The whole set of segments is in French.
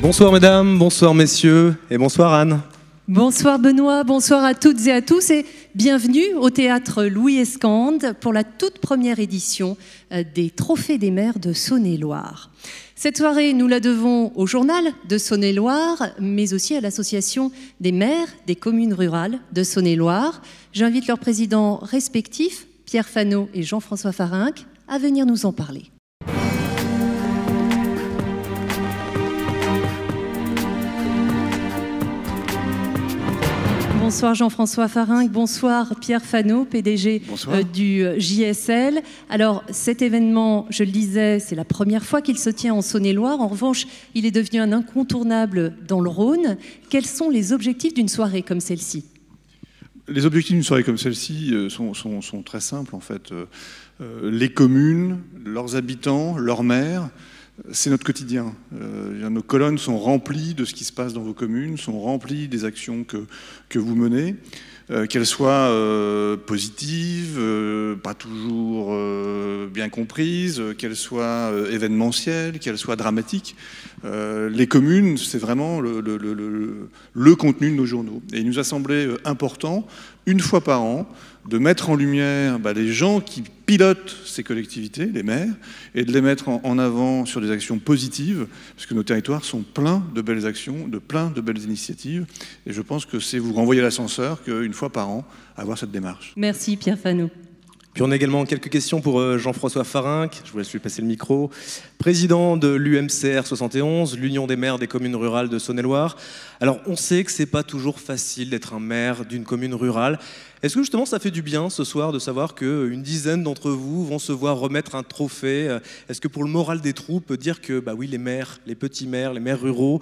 Bonsoir mesdames, bonsoir messieurs et bonsoir Anne. Bonsoir Benoît, bonsoir à toutes et à tous et bienvenue au théâtre Louis Escande pour la toute première édition des Trophées des maires de Saône-et-Loire. Cette soirée, nous la devons au journal de Saône-et-Loire, mais aussi à l'association des maires des communes rurales de Saône-et-Loire. J'invite leurs présidents respectifs, Pierre Fano et Jean-François Farinck, à venir nous en parler. Bonsoir Jean-François Farinck, bonsoir Pierre Fano, PDG du JSL. Alors cet événement, je le disais, c'est la première fois qu'il se tient en Saône-et-Loire. En revanche, il est devenu un incontournable dans le Rhône. Quels sont les objectifs d'une soirée comme celle-ci ? Les objectifs d'une soirée comme celle-ci sont très simples en fait. Les communes, leurs habitants, leurs maires, c'est notre quotidien. Nos colonnes sont remplies de ce qui se passe dans vos communes, sont remplies des actions que vous menez, qu'elles soient positives, pas toujours bien comprises, qu'elles soient événementielles, qu'elles soient dramatiques. Les communes, c'est vraiment le contenu de nos journaux. Et il nous a semblé important, une fois par an, de mettre en lumière les gens qui pilotent ces collectivités, les maires, et de les mettre en avant sur des actions positives, parce que nos territoires sont pleins de belles actions, plein de belles initiatives. Et je pense que c'est vous renvoyer l'ascenseur qu'une fois par an, avoir cette démarche. Merci Pierre Fano. Puis on a également quelques questions pour Jean-François Farinck, je vous laisse lui passer le micro. Président de l'UMCR 71, l'Union des maires des communes rurales de Saône-et-Loire. Alors on sait que c'est pas toujours facile d'être un maire d'une commune rurale. Est-ce que justement ça fait du bien ce soir de savoir qu'une dizaine d'entre vous vont se voir remettre un trophée? Est-ce que pour le moral des troupes, dire que oui, les maires, les petits maires, les maires ruraux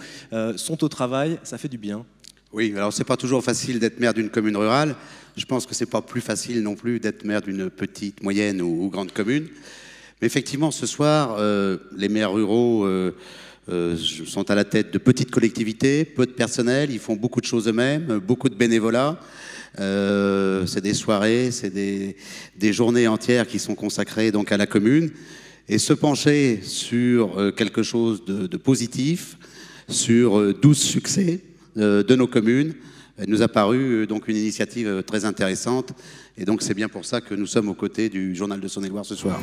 sont au travail, ça fait du bien? Oui, alors c'est pas toujours facile d'être maire d'une commune rurale. Je pense que c'est pas plus facile non plus d'être maire d'une petite, moyenne ou grande commune. Mais effectivement, ce soir, les maires ruraux sont à la tête de petites collectivités, peu de personnel, ils font beaucoup de choses eux-mêmes, beaucoup de bénévolat. C'est des soirées, c'est des journées entières qui sont consacrées donc à la commune. Et se pencher sur quelque chose de positif, sur 12 succès de nos communes, nous a paru donc une initiative très intéressante. Et donc c'est bien pour ça que nous sommes aux côtés du journal de Saône-et-Loire ce soir.